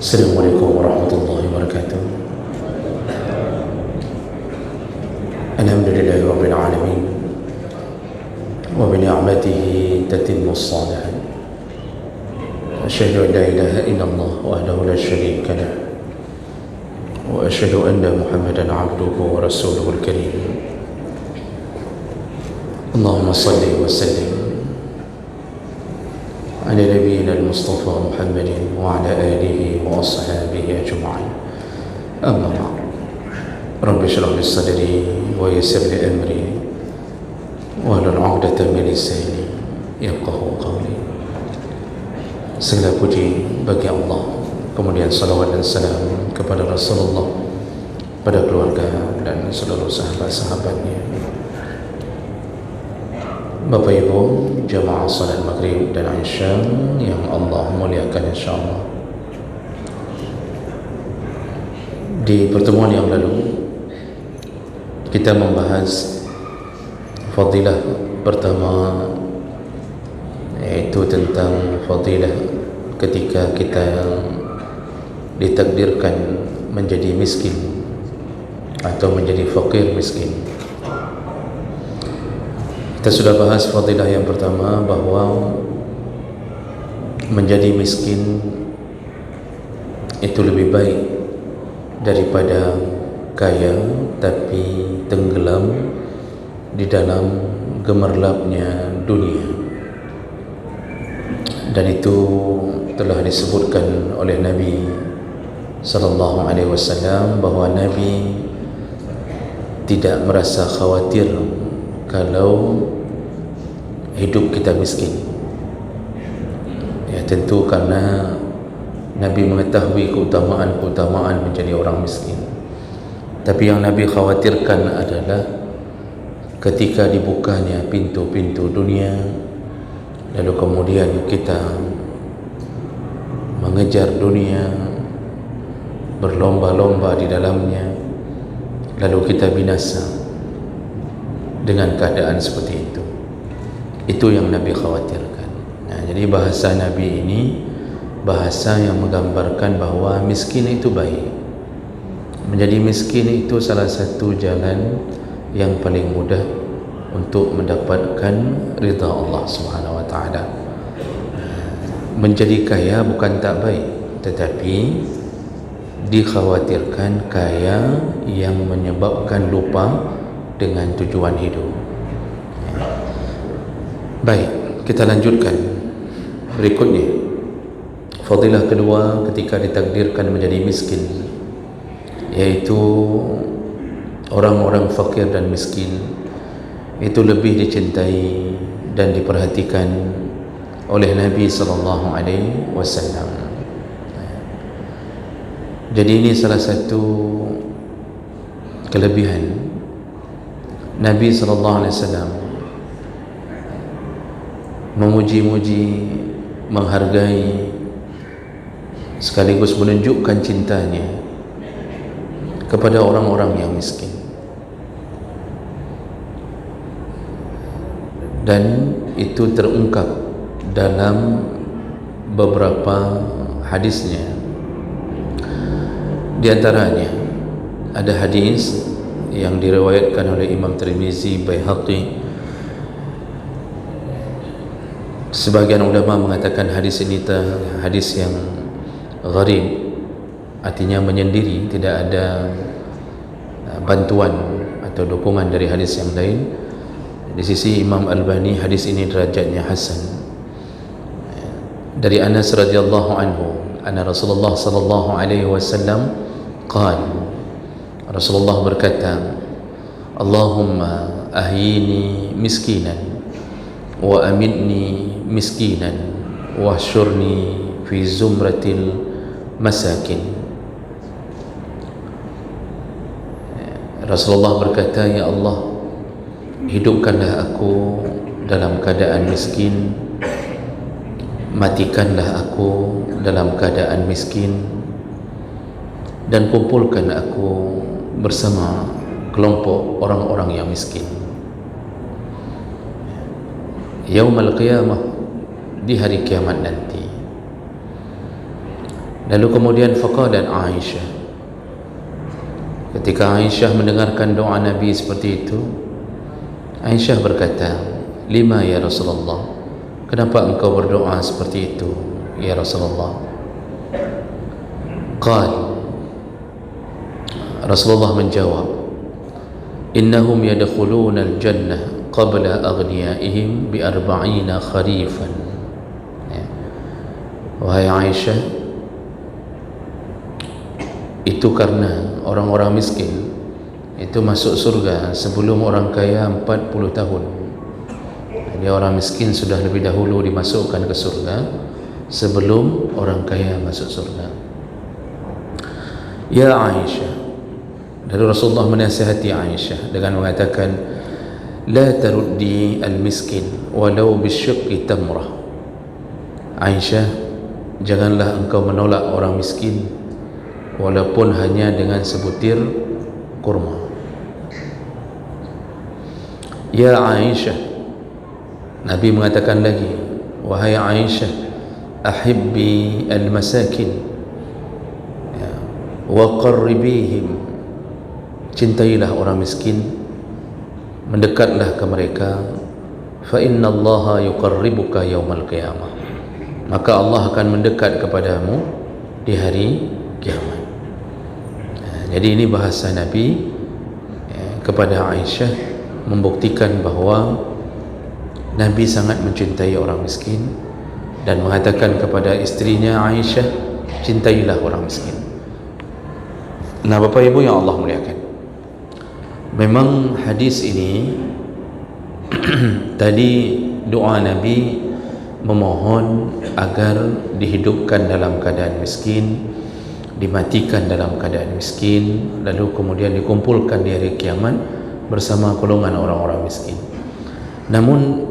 Assalamualaikum warahmatullahi wabarakatuh. Alhamdulillahi rabbil alamin wa bi ni'matihi tatimmu shalihat. Asyhadu an la ilaha illallah wahdahu la syarika lah wa asyhadu anna Muhammadan abduhu wa rasuluhul karim. Allahumma salli wa sallim ala nabiyyina al-Mustafa Muhammadin wa ala alihi wa ashabihi ajma'in. Amma ba'd. Rabbi shrah li sadri wa yassir li amri wahlul 'uqdatam min lisani yafqahu qawli. Segala puji bagi Allah, kemudian salawat dan salam kepada Rasulullah, pada keluarga dan seluruh sahabat-sahabatnya. Bapak Ibu jamaah salat maghrib dan isya yang Allah muliakan insyaallah. Di pertemuan yang lalu kita membahas fadilah pertama, yaitu tentang fadilah ketika kita ditakdirkan menjadi miskin atau menjadi fakir miskin. Kita sudah bahas fadilah yang pertama, bahwa menjadi miskin itu lebih baik daripada kaya tapi tenggelam di dalam gemerlapnya dunia. Dan itu telah disebutkan oleh Nabi sallallahu alaihi wasallam bahwa Nabi tidak merasa khawatir kalau hidup kita miskin. Ya, tentu karena Nabi mengetahui keutamaan menjadi orang miskin. Tapi yang Nabi khawatirkan adalah ketika dibukanya pintu-pintu dunia, lalu kemudian kita mengejar dunia, berlomba-lomba di dalamnya, lalu kita binasa dengan keadaan seperti itu. Itu yang Nabi khawatirkan. Nah, jadi bahasa Nabi ini bahasa yang menggambarkan bahwa miskin itu baik. Menjadi miskin itu salah satu jalan yang paling mudah untuk mendapatkan ridha Allah Subhanahu wa taala. Menjadi kaya bukan tak baik, tetapi dikhawatirkan kaya yang menyebabkan lupa dengan tujuan hidup. Baik, kita lanjutkan berikutnya. Fadilah kedua ketika ditakdirkan menjadi miskin, yaitu orang-orang fakir dan miskin itu lebih dicintai dan diperhatikan oleh Nabi sallallahu alaihi wasallam. Jadi ini salah satu kelebihan Nabi sallallahu alaihi wasallam, memuji-muji, menghargai, sekaligus menunjukkan cintanya kepada orang-orang yang miskin. Dan itu terungkap dalam beberapa hadisnya. Di antaranya ada hadis yang diriwayatkan oleh Imam Tirmizi, Baihaqi. Sebagian ulama mengatakan hadis ini hadis yang gharib, artinya menyendiri, tidak ada bantuan atau dukungan dari hadis yang lain. Di sisi Imam Albani, hadis ini derajatnya hasan. Dari Anas radhiyallahu anhu, anna Rasulullah sallallahu alaihi wasallam qala, Rasulullah berkata, Allahumma ahyini miskinan wa amitni miskinan wa syurni fi zumratil masakin. Rasulullah berkata, ya Allah, hidupkanlah aku dalam keadaan miskin, matikanlah aku dalam keadaan miskin, dan kumpulkan aku bersama kelompok orang-orang yang miskin. Yaumul qiyamah, di hari kiamat nanti. Lalu kemudian faqalat Aisyah, ketika Aisyah mendengarkan doa Nabi seperti itu, Aisyah berkata, lima ya Rasulullah, kenapa engkau berdoa seperti itu ya Rasulullah? Rasulullah menjawab, innahum yadkhuluna al-jannah qabla aghniyaihim bi 40 kharifan. Wahai Aisyah, itu karena orang-orang miskin itu masuk surga sebelum orang kaya 40 tahun. Jadi orang miskin sudah lebih dahulu dimasukkan ke surga sebelum orang kaya masuk surga. Ya Aisyah, lalu Rasulullah menasihati Aisyah dengan mengatakan, la taruddi al-miskin walau bisyiqqi tamrah. Aisyah, janganlah engkau menolak orang miskin walaupun hanya dengan sebutir kurma. Ya Aisyah, Nabi mengatakan lagi, wahai Aisyah, ahibbi al-masakin wa qarribihim, cintailah orang miskin, mendekatlah ke mereka, fa inna Allaha yuqarribuka yaumal qiyamah, maka Allah akan mendekat kepadamu di hari kiamat. Jadi ini bahasa Nabi kepada Aisyah membuktikan bahawa Nabi sangat mencintai orang miskin dan mengatakan kepada istrinya Aisyah, cintailah orang miskin. Nah, Bapak Ibu yang Allah muliakan, memang hadis ini tadi doa Nabi memohon agar dihidupkan dalam keadaan miskin, dimatikan dalam keadaan miskin, lalu kemudian dikumpulkan di hari kiamat bersama golongan orang-orang miskin. Namun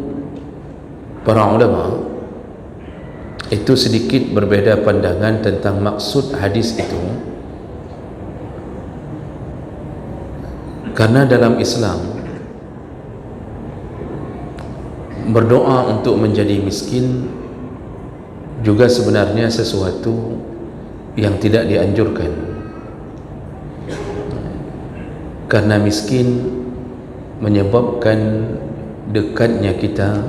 para ulama itu sedikit berbeza pandangan tentang maksud hadis itu, karena dalam Islam berdoa untuk menjadi miskin juga sebenarnya sesuatu yang tidak dianjurkan, karena miskin menyebabkan dekatnya kita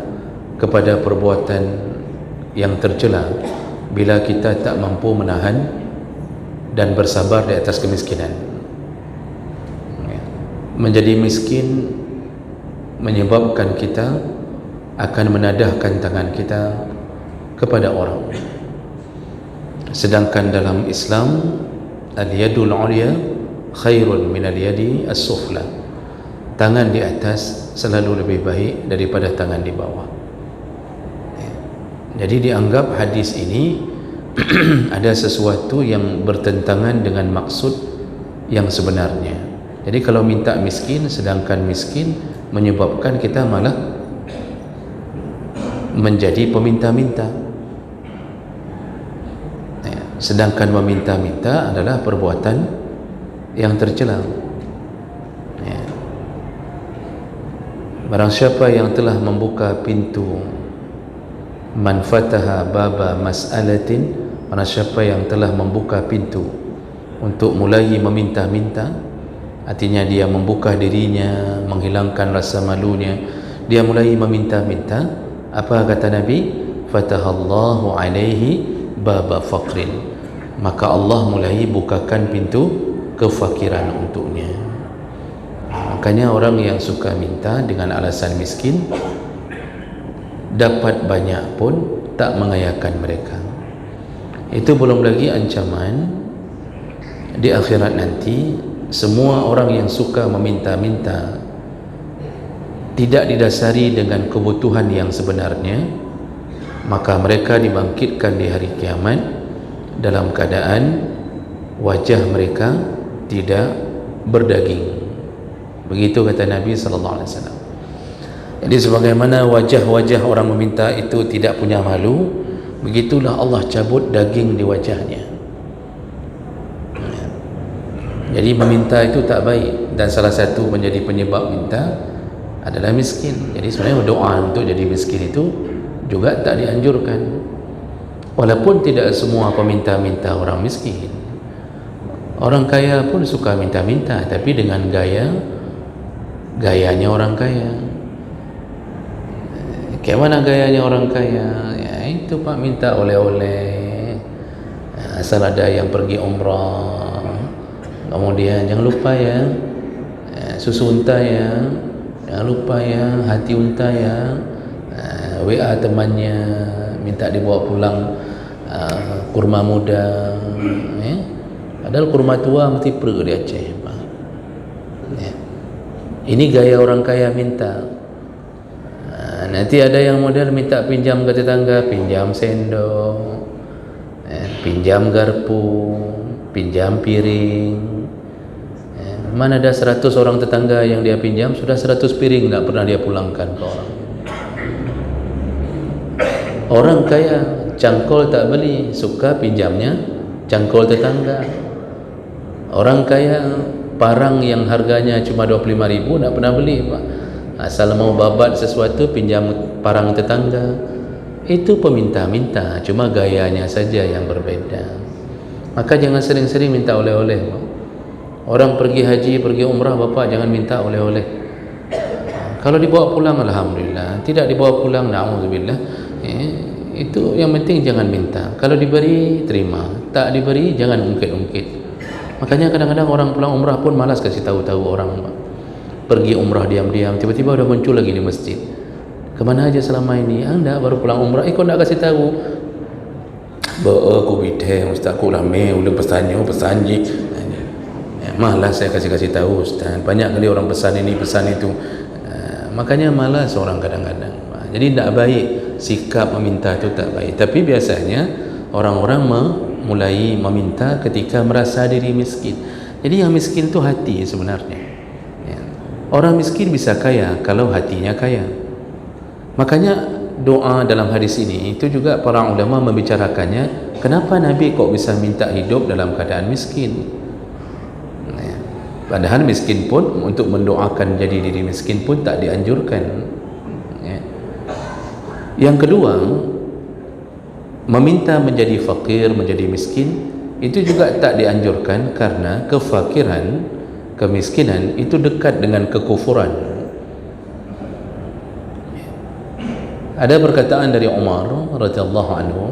kepada perbuatan yang tercela bila kita tak mampu menahan dan bersabar di atas kemiskinan. Menjadi miskin menyebabkan kita akan menadahkan tangan kita kepada orang. Sedangkan dalam Islam, al-yadul ulya khairun min al-yadi as-sufla, tangan di atas selalu lebih baik daripada tangan di bawah. Jadi dianggap hadis ini ada sesuatu yang bertentangan dengan maksud yang sebenarnya. Jadi kalau minta miskin, sedangkan miskin menyebabkan kita malah menjadi peminta-minta, sedangkan meminta-minta adalah perbuatan yang tercela. Barang siapa yang telah membuka pintu, man fataha baba mas'alatin, barang siapa yang telah membuka pintu untuk mulai meminta-minta, artinya dia membuka dirinya, menghilangkan rasa malunya, dia mulai meminta-minta, apa kata Nabi? Fatahallahu alaihi baba faqrin, maka Allah mulai bukakan pintu kefakiran untuknya. Makanya orang yang suka minta dengan alasan miskin dapat banyak pun tak mengayakan mereka. Itu belum lagi ancaman di akhirat nanti. Semua orang yang suka meminta-minta tidak didasari dengan kebutuhan yang sebenarnya, maka mereka dibangkitkan di hari kiamat dalam keadaan wajah mereka tidak berdaging. Begitu kata Nabi sallallahu alaihi wasallam. Jadi sebagaimana wajah-wajah orang meminta itu tidak punya malu, begitulah Allah cabut daging di wajahnya. Jadi meminta itu tak baik, dan salah satu menjadi penyebab minta adalah miskin. Jadi sebenarnya doa untuk jadi miskin itu juga tak dianjurkan. Walaupun tidak semua peminta-minta orang miskin. Orang kaya pun suka minta-minta, tapi dengan gayanya orang kaya. Kayak mana gayanya orang kaya? Ya itu Pak, minta oleh-oleh, asal ada yang pergi umrah. Kemudian jangan lupa ya, susu unta ya, jangan lupa ya, hati unta ya, WA temannya minta dibawa pulang kurma muda, padahal kurma tua mesti pergi di Aceh. Ini gaya orang kaya minta. Nanti ada yang model minta pinjam ke tetangga, pinjam sendok, pinjam garpu, pinjam piring. Mana ada 100 orang tetangga yang dia pinjam, sudah 100 piring tidak pernah dia pulangkan ke orang. Orang kaya cangkol tak beli, suka pinjamnya cangkol tetangga. Orang kaya parang yang harganya cuma 25.000 tak pernah beli Pak. Asal mau babat sesuatu pinjam parang tetangga. Itu peminta-minta, cuma gayanya saja yang berbeda. Maka jangan sering-sering minta oleh-oleh Pak. Orang pergi haji, pergi umrah, Bapak jangan minta oleh-oleh. Kalau dibawa pulang alhamdulillah, tidak dibawa pulang na'udzubillah, itu yang penting jangan minta. Kalau diberi terima, tak diberi jangan ungkit-ungkit. Makanya kadang-kadang orang pulang umrah pun malas kasih tahu-tahu orang Pak. Pergi umrah diam-diam, tiba-tiba udah muncul lagi di masjid. Kemana aja selama ini? Enggak, baru pulang umrah. Kau nak kasih tahu? Aku bideh, Ustaz, aku lama udah pesanji. Malas saya kasih tahu Ustaz. Banyak kali orang pesan ini, pesan itu. Makanya malas orang kadang-kadang. Jadi tidak baik, sikap meminta itu tak baik. Tapi biasanya orang-orang mulai meminta ketika merasa diri miskin. Jadi yang miskin itu hati sebenarnya. Orang miskin bisa kaya kalau hatinya kaya. Makanya doa dalam hadis ini itu juga para ulama membicarakannya. Kenapa Nabi kok bisa minta hidup dalam keadaan miskin? Padahal miskin pun untuk mendoakan jadi diri miskin pun tak dianjurkan. Yang kedua, meminta menjadi fakir, menjadi miskin itu juga tak dianjurkan karena kefakiran, kemiskinan itu dekat dengan kekufuran. Ada perkataan dari Umar radhiyallahu anhu,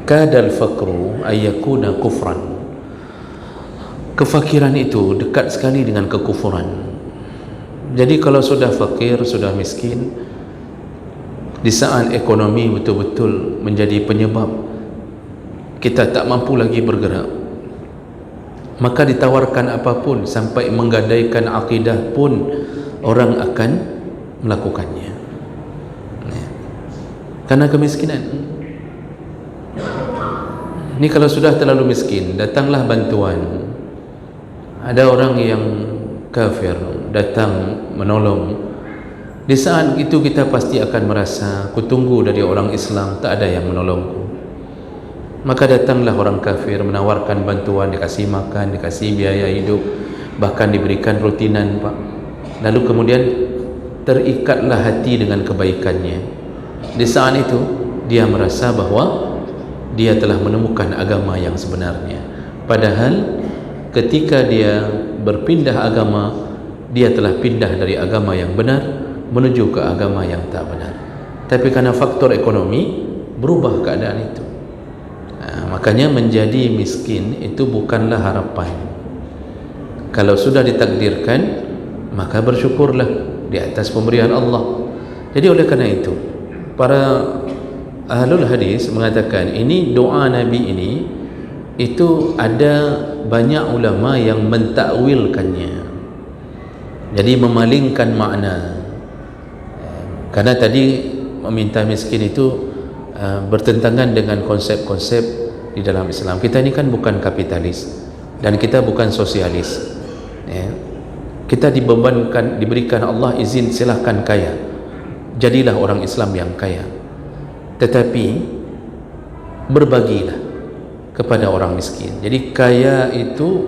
kadal fakru ayyakuna kufran. Kefakiran itu dekat sekali dengan kekufuran. Jadi kalau sudah fakir, sudah miskin, di saat ekonomi betul-betul menjadi penyebab kita tak mampu lagi bergerak, maka ditawarkan apapun sampai menggadaikan akidah pun orang akan melakukannya. Karena kemiskinan. Ini kalau sudah terlalu miskin, datanglah bantuan. Ada orang yang kafir datang menolong. Di saat itu kita pasti akan merasa, ku tunggu dari orang Islam tak ada yang menolongku. Maka datanglah orang kafir menawarkan bantuan, dikasih makan, dikasih biaya hidup, bahkan diberikan rutinan Pak. Lalu kemudian terikatlah hati dengan kebaikannya. Di saat itu dia merasa bahwa dia telah menemukan agama yang sebenarnya. Padahal ketika dia berpindah agama, dia telah pindah dari agama yang benar menuju ke agama yang tak benar. Tapi karena faktor ekonomi berubah keadaan itu. Makanya menjadi miskin itu bukanlah harapan. Kalau sudah ditakdirkan, maka bersyukurlah di atas pemberian Allah. Jadi oleh karena itu, para ahlul hadis mengatakan ini doa Nabi ini itu ada banyak ulama yang mentakwilkannya. Jadi memalingkan makna. Karena tadi meminta miskin itu bertentangan dengan konsep-konsep di dalam Islam. Kita ini kan bukan kapitalis dan kita bukan sosialis. Kita diberikan Allah izin silahkan kaya, jadilah orang Islam yang kaya, tetapi berbagilah kepada orang miskin. Jadi kaya itu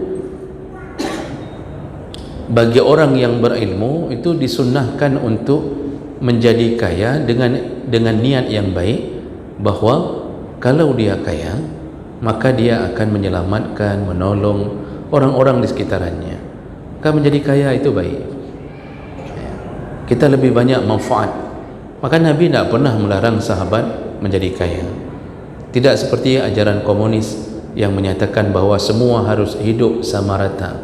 bagi orang yang berilmu itu disunnahkan untuk menjadi kaya dengan niat yang baik, bahwa kalau dia kaya, maka dia akan menyelamatkan, menolong orang-orang di sekitarnya. Kan menjadi kaya itu baik, kita lebih banyak manfaat. Maka Nabi tidak pernah melarang sahabat menjadi kaya. Tidak seperti ajaran komunis yang menyatakan bahawa semua harus hidup sama rata.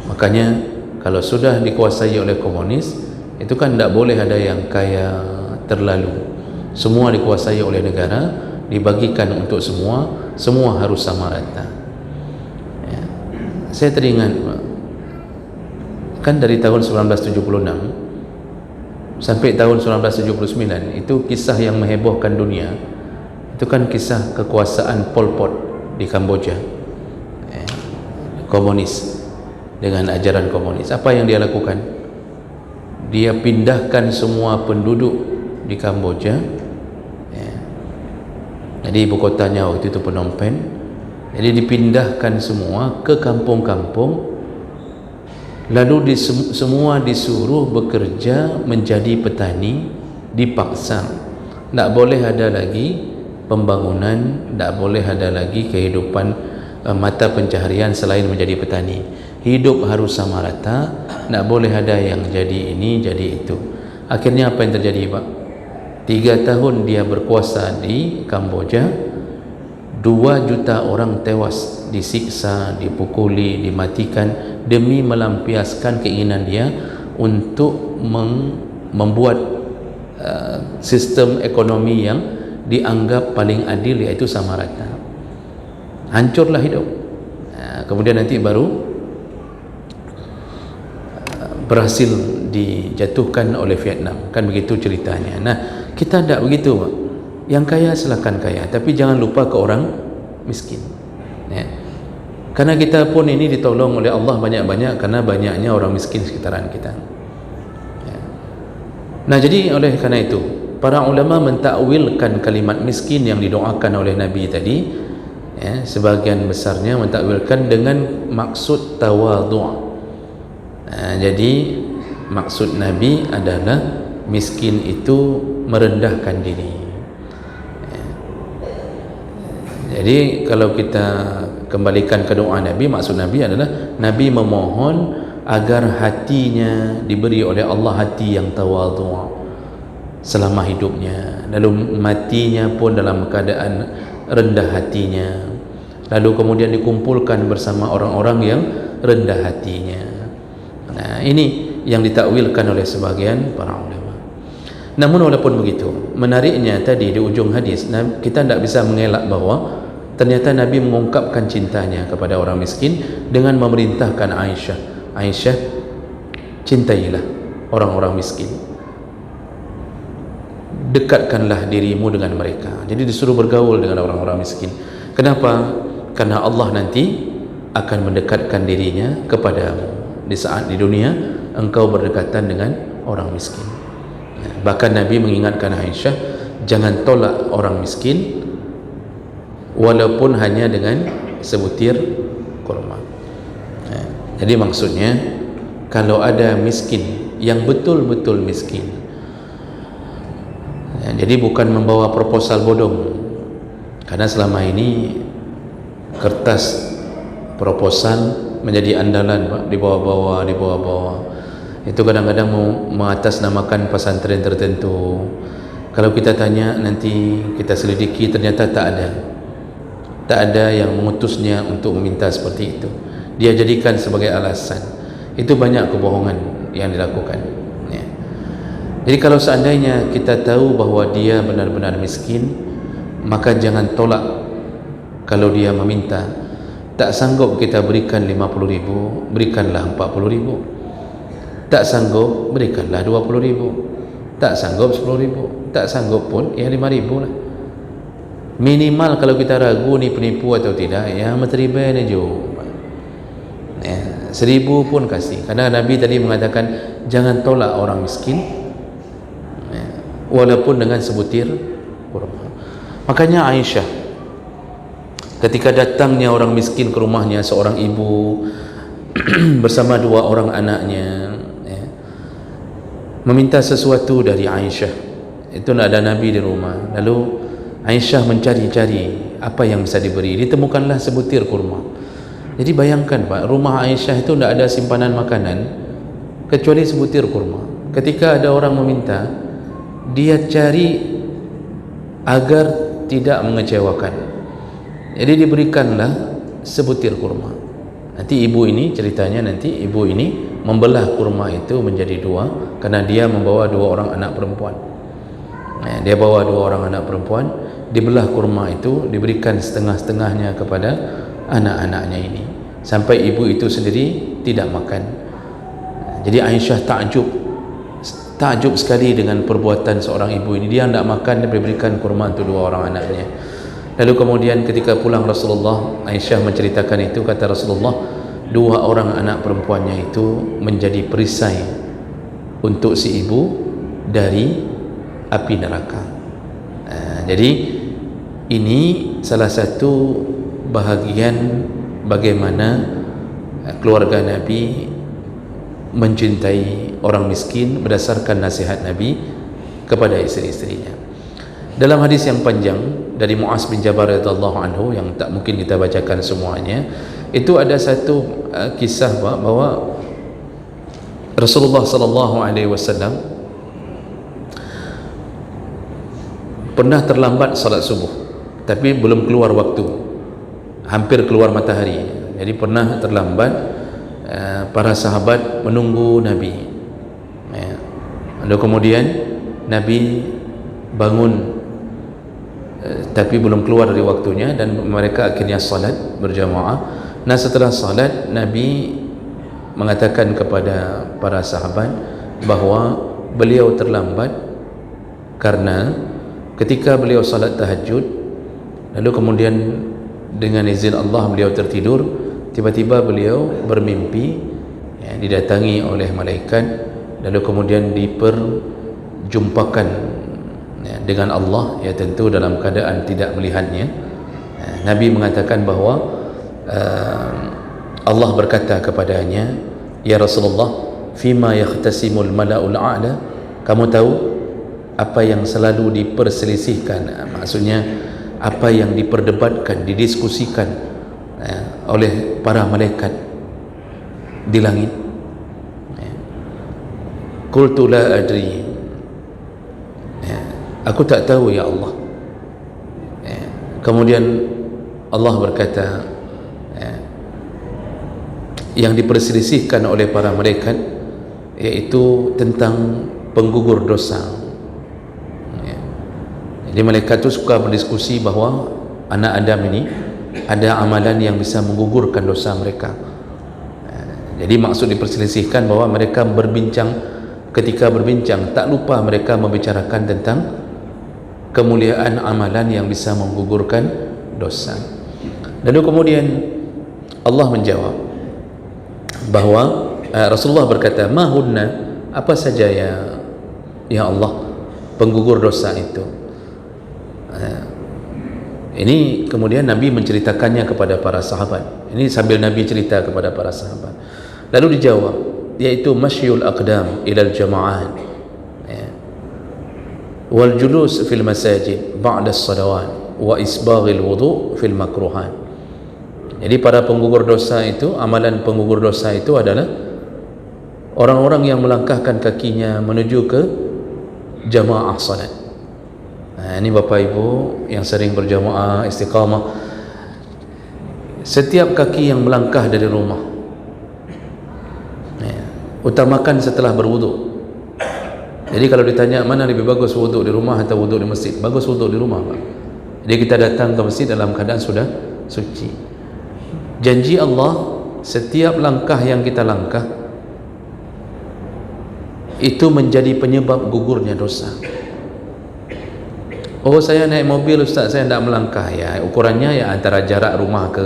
Makanya kalau sudah dikuasai oleh komunis, itu kan tidak boleh ada yang kaya terlalu. Semua dikuasai oleh negara, dibagikan untuk semua, semua harus sama rata. Saya teringat, kan dari tahun 1976 sampai tahun 1979, itu kisah yang menghebohkan dunia. Itu kan kisah kekuasaan Pol Pot di Kamboja, komunis, dengan ajaran komunis. Apa yang dia lakukan? Dia pindahkan semua penduduk di Kamboja, jadi ibu kotanya waktu itu Phnom Penh. Jadi dipindahkan semua ke kampung-kampung, lalu semua disuruh bekerja menjadi petani, dipaksa. Tak boleh ada lagi pembangunan, tak boleh ada lagi kehidupan mata pencaharian selain menjadi petani. Hidup harus sama rata, tak boleh ada yang jadi ini, jadi itu. Akhirnya apa yang terjadi, Pak? 3 tahun dia berkuasa di Kamboja, 2 juta orang tewas, disiksa, dipukuli, dimatikan demi melampiaskan keinginan dia untuk membuat sistem ekonomi yang dianggap paling adil, iaitu sama rata. Hancurlah hidup. Kemudian nanti baru berhasil dijatuhkan oleh Vietnam. Kan begitu ceritanya. Nah, kita tidak begitu, Pak. Yang kaya silakan kaya, tapi jangan lupa ke orang miskin, karena kita pun ini ditolong oleh Allah banyak-banyak karena banyaknya orang miskin sekitaran kita. Nah, jadi oleh karena itu para ulama mentakwilkan kalimat miskin yang didoakan oleh Nabi tadi, sebagian besarnya mentakwilkan dengan maksud tawadhu'. Jadi maksud Nabi adalah miskin itu merendahkan diri. Jadi kalau kita kembalikan ke doa Nabi, maksud Nabi adalah Nabi memohon agar hatinya diberi oleh Allah hati yang tawadhu' selama hidupnya, lalu matinya pun dalam keadaan rendah hatinya, lalu kemudian dikumpulkan bersama orang-orang yang rendah hatinya. Nah, ini yang ditakwilkan oleh sebagian para ulama. Namun walaupun begitu, menariknya tadi di ujung hadis, kita tidak bisa mengelak bahawa ternyata Nabi mengungkapkan cintanya kepada orang miskin dengan memerintahkan Aisyah, cintailah orang-orang miskin, dekatkanlah dirimu dengan mereka. Jadi disuruh bergaul dengan orang-orang miskin. Kenapa? Karena Allah nanti akan mendekatkan dirinya kepadamu di saat di dunia engkau berdekatan dengan orang miskin. Bahkan Nabi mengingatkan Aisyah, jangan tolak orang miskin walaupun hanya dengan sebutir kurma. Jadi maksudnya, kalau ada miskin yang betul-betul miskin, jadi bukan membawa proposal bodong, karena selama ini kertas proposal menjadi andalan, Pak, dibawa-bawa. Itu kadang-kadang mengatasnamakan pesantren tertentu. Kalau kita tanya, nanti kita selidiki, ternyata tak ada yang mengutusnya untuk meminta seperti itu. Dia jadikan sebagai alasan. Itu banyak kebohongan yang dilakukan. Jadi kalau seandainya kita tahu bahawa dia benar-benar miskin, maka jangan tolak kalau dia meminta. Tak sanggup kita berikan 50.000, berikanlah 40.000. Tak sanggup, berikanlah 20.000. Tak sanggup 10.000. Tak sanggup pun, ya 5.000 lah. Minimal kalau kita ragu ni penipu atau tidak, ya materibai ni jo. 1.000 pun kasih. Karena Nabi tadi mengatakan jangan tolak orang miskin, walaupun dengan sebutir kurma. Makanya Aisyah, ketika datangnya orang miskin ke rumahnya, seorang ibu bersama 2 orang anaknya, meminta sesuatu dari Aisyah. Itu tidak ada Nabi di rumah. Lalu Aisyah mencari-cari apa yang bisa diberi, ditemukanlah sebutir kurma. Jadi bayangkan Pak, rumah Aisyah itu tidak ada simpanan makanan kecuali sebutir kurma. Ketika ada orang meminta, dia cari agar tidak mengecewakan, jadi diberikanlah sebutir kurma. Nanti ibu ini ceritanya, nanti ibu ini membelah kurma itu menjadi dua karena dia membawa 2 orang anak perempuan. Dia bawa 2 orang anak perempuan, dibelah kurma itu, diberikan setengah-setengahnya kepada anak-anaknya ini, sampai ibu itu sendiri tidak makan. Jadi Aisyah takjub sekali dengan perbuatan seorang ibu ini. Dia tidak makan, dia berikan kurma untuk 2 orang anaknya. Lalu kemudian ketika pulang Rasulullah, Aisyah menceritakan itu, kata Rasulullah, 2 orang anak perempuannya itu menjadi perisai untuk si ibu dari api neraka. Jadi ini salah satu bahagian bagaimana keluarga Nabi mencintai orang miskin berdasarkan nasihat Nabi kepada isteri-istrinya. Dalam hadis yang panjang dari Muaz bin Jabal radhiyallahu anhu yang tak mungkin kita bacakan semuanya, itu ada satu kisah bahwa Rasulullah sallallahu alaihi wasallam pernah terlambat salat subuh, tapi belum keluar waktu, hampir keluar matahari. Jadi pernah terlambat, para sahabat menunggu Nabi. Lalu kemudian Nabi bangun, tapi belum keluar dari waktunya, dan mereka akhirnya salat berjamaah. Nah, setelah salat, Nabi mengatakan kepada para sahabat bahawa beliau terlambat karena ketika beliau salat tahajud, lalu kemudian dengan izin Allah beliau tertidur, tiba-tiba beliau bermimpi, didatangi oleh malaikat, lalu kemudian diperjumpakan dengan Allah, tentu dalam keadaan tidak melihatnya. Nabi mengatakan bahawa Allah berkata kepadanya, ya Rasulullah, fima yakhtasimul mala'ul a'la, kamu tahu apa yang selalu diperselisihkan, maksudnya apa yang diperdebatkan, didiskusikan oleh para malaikat di langit? Qultu la adri, aku tak tahu ya Allah. Kemudian Allah berkata, yang diperselisihkan oleh para malaikat yaitu tentang penggugur dosa. Jadi malaikat itu suka berdiskusi bahawa anak Adam ini ada amalan yang bisa menggugurkan dosa mereka. Jadi maksud diperselisihkan bahawa mereka berbincang, ketika berbincang tak lupa mereka membicarakan tentang kemuliaan amalan yang bisa menggugurkan dosa. Lalu kemudian Allah menjawab bahawa Rasulullah berkata, ma hunna, apa saja ya Allah penggugur dosa itu? Ini kemudian Nabi menceritakannya kepada para sahabat. Ini sambil Nabi cerita kepada para sahabat. Lalu dijawab, yaitu masyul aqdam ilal jama'at, wal julus fil masajid ba'da as-salawat, wa isbaghil wudu' fil makruhat. Jadi para penggugur dosa itu, amalan penggugur dosa itu adalah orang-orang yang melangkahkan kakinya menuju ke jamaah salat. Ini Bapak Ibu yang sering berjamaah istiqamah, setiap kaki yang melangkah dari rumah, utamakan setelah berwuduk. Jadi kalau ditanya mana lebih bagus wuduk di rumah atau wuduk di masjid, bagus wuduk di rumah, Pak. Jadi kita datang ke masjid dalam keadaan sudah suci. Janji Allah, setiap langkah yang kita langkah itu menjadi penyebab gugurnya dosa. Oh, saya naik mobil Ustaz, saya tidak melangkah. Ya, ukurannya ya antara jarak rumah ke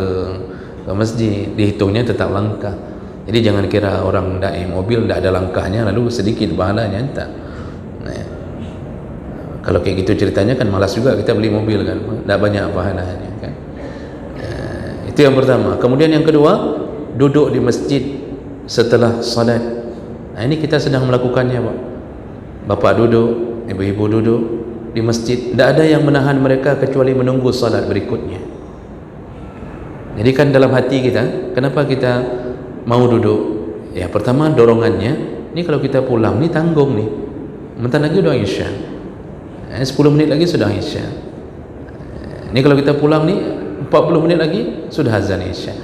masjid, dihitungnya tetap langkah. Jadi jangan kira orang naik mobil tidak ada langkahnya lalu sedikit pahalanya, entah. Kalau kayak gitu ceritanya kan malas juga kita beli mobil kan, tidak banyak pahalanya kan. Itu yang pertama. Kemudian yang kedua, duduk di masjid setelah salat. Ini kita sedang melakukannya, Pak. Bapak duduk, ibu-ibu duduk, di masjid, tidak ada yang menahan mereka kecuali menunggu salat berikutnya. Jadi kan dalam hati kita, kenapa kita mau duduk? Ya pertama dorongannya, ini kalau kita pulang ni tanggung ni, bentar lagi sudah Isya, 10 menit lagi sudah Isya. Ini kalau kita pulang ni 40 menit lagi sudah azan Isya.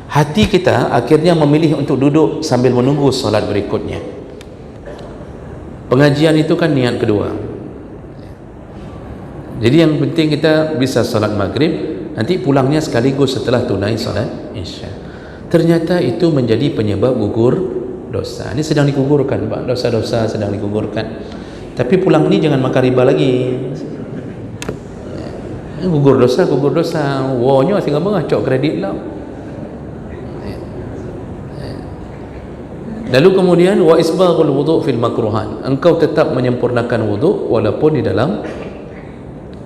Hati kita akhirnya memilih untuk duduk sambil menunggu salat berikutnya. Pengajian itu kan niat kedua. Jadi yang penting kita bisa salat maghrib, nanti pulangnya sekaligus setelah tunai salat Isya. Ternyata itu menjadi penyebab gugur dosa. Ini sedang digugurkan, Pak. Dosa-dosa sedang digugurkan. Tapi pulang ni jangan makan riba lagi. Gugur dosa. Wonyo sehingga mengacok kredit lah. Lalu kemudian wa isbaghul wudu' fil makruhan. Engkau tetap menyempurnakan wudu' walaupun di dalam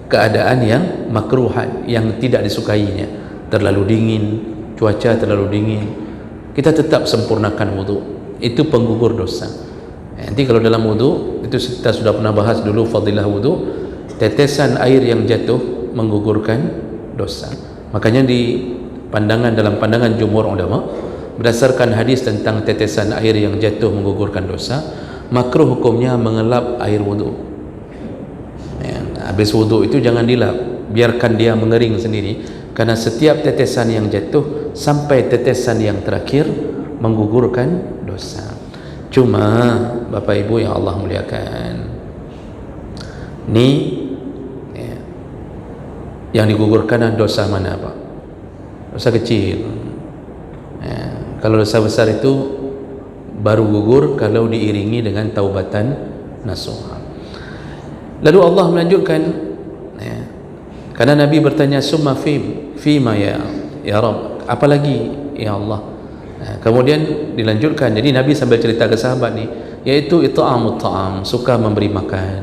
keadaan yang makruhan, yang tidak disukainya. Terlalu dingin, cuaca terlalu dingin, kita tetap sempurnakan wudu. Itu penggugur dosa. Nanti kalau dalam wudu, itu kita sudah pernah bahas dulu fadilah wudu, tetesan air yang jatuh menggugurkan dosa. Makanya dalam pandangan jumhur ulama, berdasarkan hadis tentang tetesan air yang jatuh menggugurkan dosa, makruh hukumnya mengelap air wudu. Habis wudu itu jangan dilap, biarkan dia mengering sendiri, karena setiap tetesan yang jatuh sampai tetesan yang terakhir menggugurkan dosa. Cuma Bapak Ibu yang Allah muliakan, ni yang digugurkan dosa mana, Pak? Dosa kecil. Kalau dosa besar itu baru gugur kalau diiringi dengan taubatan nasuha. Lalu Allah melanjutkan, karena Nabi bertanya, summa fima ya Rabb, apalagi ya Allah. Kemudian dilanjutkan, jadi Nabi sambil cerita ke sahabat ni, yaitu it'amut ta'am, suka memberi makan.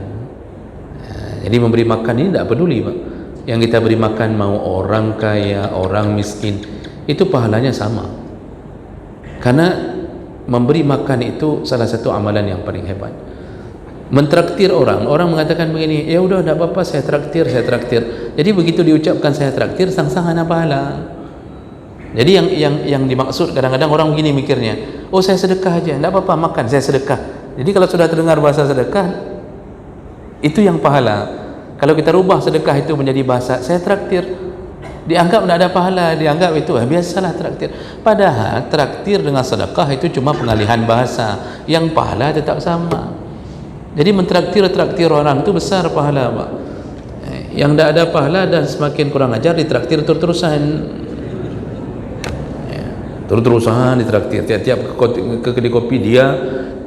Jadi memberi makan ini tidak peduli, Pak. Yang kita beri makan mau orang kaya, orang miskin, itu pahalanya sama. Karena memberi makan itu salah satu amalan yang paling hebat. Mentraktir orang mengatakan begini, ya udah tidak apa-apa, saya traktir. Jadi begitu diucapkan saya traktir, sang-sang ada pahala. Jadi yang dimaksud kadang-kadang orang begini mikirnya, oh saya sedekah aja, tidak apa-apa makan, saya sedekah. Jadi kalau sudah terdengar bahasa sedekah, itu yang pahala. Kalau kita rubah sedekah itu menjadi bahasa saya traktir, dianggap tidak ada pahala, dianggap itu biasalah traktir. Padahal traktir dengan sedekah itu cuma pengalihan bahasa, yang pahala tetap sama. Jadi mentraktir orang itu besar pahala, Pak. Yang tidak ada pahala dan semakin kurang ajar ditraktir terus-terusan ditraktir. Tiap-tiap ke kedai kopi dia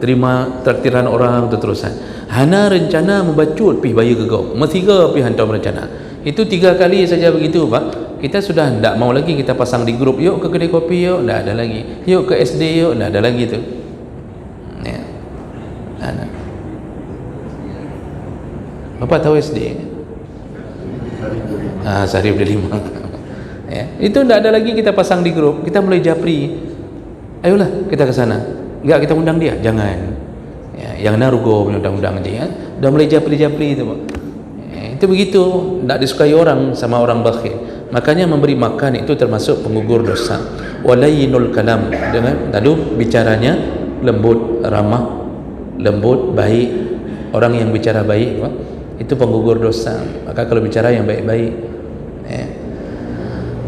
terima traktiran orang terus-terusan. Hana rencana membacut pi bayar ke kau, mesti ke pi hantar rencana. Itu 3 kali saja begitu, Pak. Kita sudah tidak mau lagi kita pasang di grup, yuk ke kedai kopi, yuk, tidak ada lagi. Yuk ke SD, yuk, tidak ada lagi tu. Bapak tahu SD? Sarif Delima. Itu tidak ada lagi kita pasang di grup. Kita mulai japri, ayolah kita ke sana. Enggak, kita undang dia, jangan. Yang narugo undang-undang aja, dah mulai japri-japri itu, Pak. Itu begitu, tidak disukai orang sama orang bakhil. Makanya memberi makan itu termasuk penggugur dosa. Walayyinul kalam, dengan lalu bicaranya lembut, ramah, lembut, baik. Orang yang bicara baik, Pak, itu penggugur dosa. Maka kalau bicara yang baik-baik.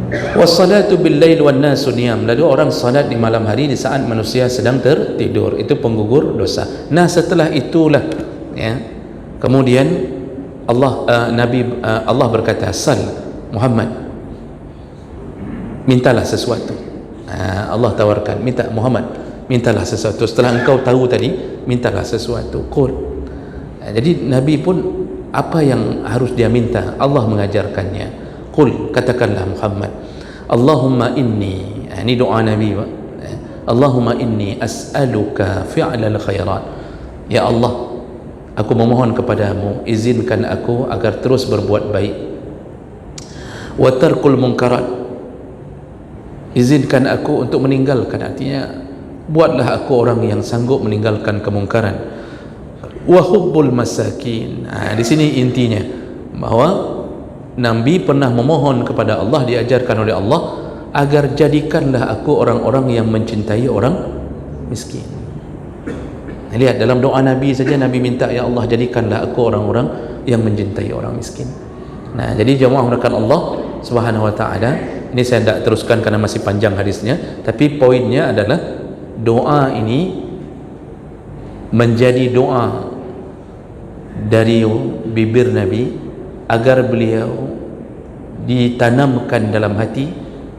Wassalatu bil-lail wan nasu niyam, lalu orang salat di malam hari di saat manusia sedang tertidur, itu penggugur dosa. Nah, setelah itulah kemudian Allah berkata, sal Muhammad, mintalah sesuatu. Allah tawarkan, minta Muhammad, mintalah sesuatu. Setelah engkau tahu tadi, mintalah sesuatu. Qul. Jadi Nabi pun apa yang harus dia minta, Allah mengajarkannya. Qul, katakanlah Muhammad, Allahumma inni, ini doa Nabi, Allahumma inni as'aluka fi'lal khairat. Ya Allah, aku memohon kepadamu, izinkan aku agar terus berbuat baik. Wa tarkul munkarat, izinkan aku untuk meninggalkan, artinya buatlah aku orang yang sanggup meninggalkan kemungkaran. wa hubbul masakin. Di sini intinya bahawa Nabi pernah memohon kepada Allah, diajarkan oleh Allah agar jadikanlah aku orang-orang yang mencintai orang miskin. Lihat dalam doa Nabi saja, Nabi minta, ya Allah jadikanlah aku orang-orang yang mencintai orang miskin. Jadi jemaah merakan Allah Subhanahu wa taala, ini saya tidak teruskan karena masih panjang hadisnya, tapi poinnya adalah doa ini menjadi doa dari bibir Nabi agar beliau ditanamkan dalam hati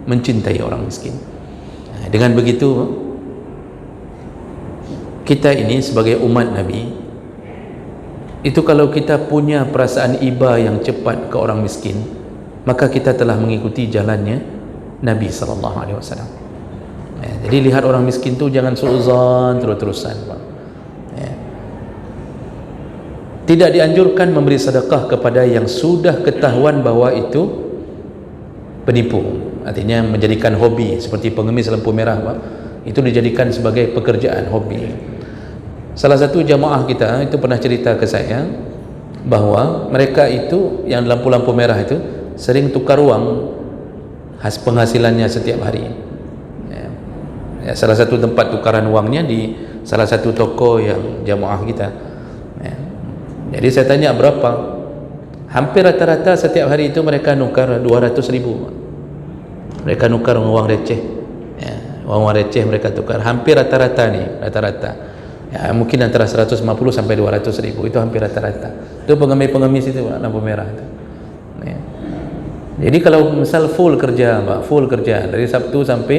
mencintai orang miskin. Dengan begitu kita ini sebagai umat Nabi itu, kalau kita punya perasaan iba yang cepat ke orang miskin, maka kita telah mengikuti jalannya Nabi SAW. Jadi lihat orang miskin tu jangan suuzan terus-terusan. Tidak dianjurkan memberi sedekah kepada yang sudah ketahuan bahawa itu penipu, artinya menjadikan hobi seperti pengemis lampu merah, itu dijadikan sebagai pekerjaan, hobi. Salah satu jamaah kita itu pernah cerita ke saya bahawa mereka itu yang lampu-lampu merah itu sering tukar wang penghasilannya setiap hari. Salah satu tempat tukaran wangnya di salah satu toko yang jamaah kita. Jadi saya tanya berapa, hampir rata-rata setiap hari itu mereka nukar 200.000. Mereka nukar wang receh, wang receh mereka tukar, hampir rata-rata ni, rata-rata mungkin antara 150 sampai 200.000, itu hampir rata-rata. Itu pengemis-pengemis itu lampu merah itu. Jadi kalau misal full kerja full kerja dari Sabtu sampai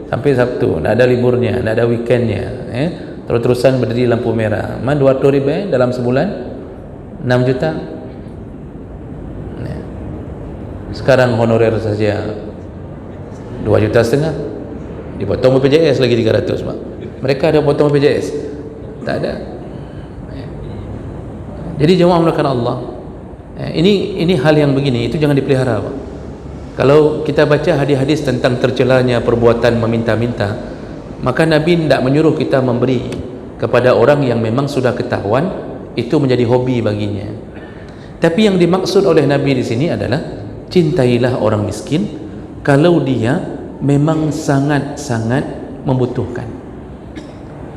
Sabtu, tidak ada liburnya, tidak ada weekendnya, terus-terusan berdiri lampu merah, 200.000 dalam sebulan 6 juta. Sekarang honorer saja 2,5 juta, dipotong BPJS lagi 300 Pak. Mereka ada potong BPJS? Tak ada. Jadi jemaah melakukan Allah, ini hal yang begini itu jangan dipelihara Pak. Kalau kita baca hadis-hadis tentang tercelanya perbuatan meminta-minta, maka Nabi tidak menyuruh kita memberi kepada orang yang memang sudah ketahuan itu menjadi hobi baginya. Tapi yang dimaksud oleh Nabi di sini adalah cintailah orang miskin kalau dia memang sangat-sangat membutuhkan.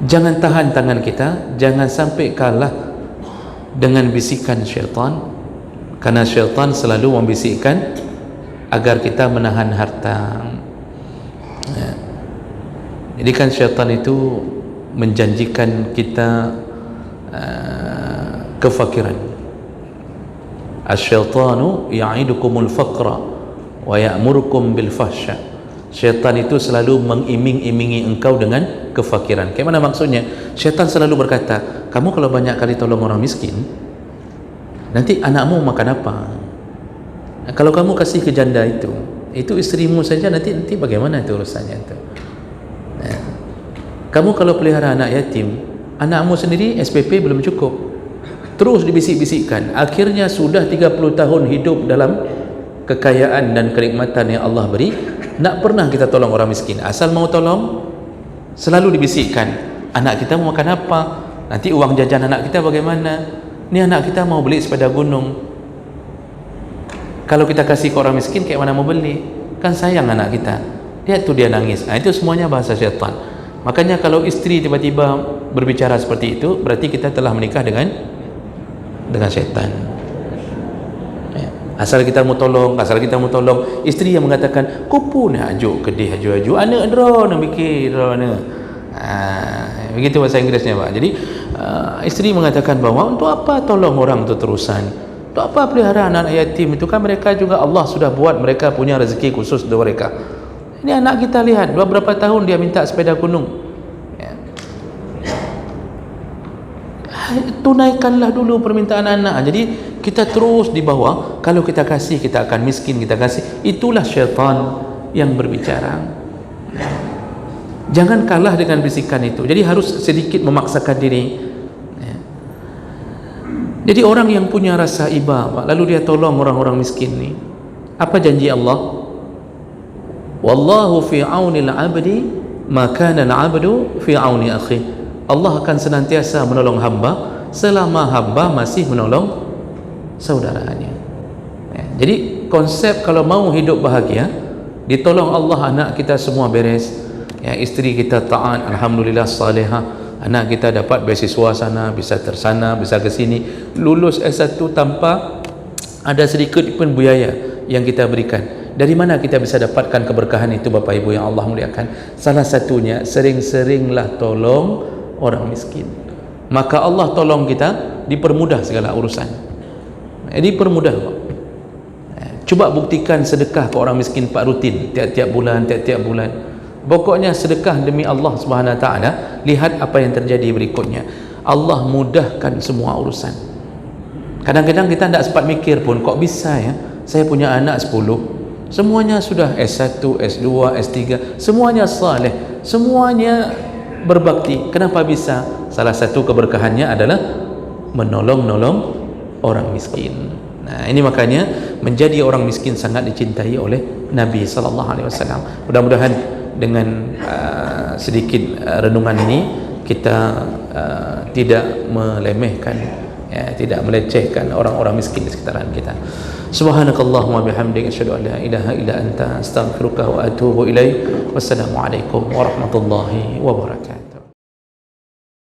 Jangan tahan tangan kita, jangan sampai kalah dengan bisikan syaitan, karena syaitan selalu membisikkan agar kita menahan harta. Jadi kan syaitan itu menjanjikan kita kefakiran. Asy-syaitanu ya'idukumul faqra wa ya'murukum bil fahsya. Syaitan itu selalu mengiming-imingi engkau dengan kefakiran. Kayak mana maksudnya? Syaitan selalu berkata, kamu kalau banyak kali tolong orang miskin, nanti anakmu makan apa? Kalau kamu kasih ke janda itu istrimu saja, nanti bagaimana itu urusannya itu? Kamu kalau pelihara anak yatim, anakmu sendiri SPP belum cukup, terus dibisik-bisikkan, akhirnya sudah 30 tahun hidup dalam kekayaan dan kenikmatan yang Allah beri, tak pernah kita tolong orang miskin. Asal mau tolong selalu dibisikkan, anak kita mau makan apa, nanti uang jajan anak kita bagaimana, ni anak kita mau beli sepeda gunung, kalau kita kasih ke orang miskin kayak mana mau beli, kan sayang anak kita, lihat tu dia nangis. Itu semuanya bahasa syaitan. Makanya kalau istri tiba-tiba berbicara seperti itu, berarti kita telah menikah dengan syaitan. Asal kita mau tolong, istri yang mengatakan kupu nak ajuk kedih aju anak dro nak mikir dro nak. Begitu bahasa Inggerisnya Pak. Jadi istri mengatakan bahawa untuk apa tolong orang tu terusan, untuk apa pelihara anak yatim, itu kan mereka juga Allah sudah buat mereka punya rezeki khusus untuk mereka. Ini anak kita lihat beberapa tahun dia minta sepeda gunung, tunaikanlah dulu permintaan anak. Jadi kita terus di bawah, kalau kita kasih kita akan miskin, kita kasih, itulah syaitan yang berbicara. Jangan kalah dengan bisikan itu. Jadi harus sedikit memaksakan diri. Jadi orang yang punya rasa iba, lalu dia tolong orang-orang miskin ni, apa janji Allah? Wallahu fi auni al-'abdi ma kana al-'abdu fi auni akhi. Allah akan senantiasa menolong hamba selama hamba masih menolong saudaranya. Jadi konsep kalau mau hidup bahagia, ditolong Allah, anak kita semua beres, isteri kita taat, alhamdulillah salihah, anak kita dapat beasiswa sana, bisa tersana, bisa ke sini, lulus S1 tanpa ada sedikit pun biaya yang kita berikan. Dari mana kita bisa dapatkan keberkahan itu, Bapak Ibu yang Allah muliakan? Salah satunya, sering-seringlah tolong orang miskin, maka Allah tolong kita, dipermudah segala urusan. Dipermudah. Cuba buktikan sedekah ke orang miskin Pak rutin, tiap-tiap bulan. Pokoknya sedekah demi Allah Subhanahu Wa Taala. Lihat apa yang terjadi berikutnya. Allah mudahkan semua urusan. Kadang-kadang kita tidak sempat mikir pun, kok bisa ya, saya punya anak 10, semuanya sudah S1, S2, S3, semuanya saleh, semuanya berbakti. Kenapa bisa? Salah satu keberkahannya adalah menolong orang miskin. Nah, ini makanya menjadi orang miskin sangat dicintai oleh Nabi sallallahu alaihi wasallam. Mudah-mudahan dengan sedikit renungan ini kita tidak melemehkan, tidak melecehkan orang-orang miskin di sekitaran kita. Subhanakallahumma bihamdika asyhadu an la ilaha illa anta astaghfiruka wa atubu ilaik. Wassalamualaikum warahmatullahi wabarakatuh.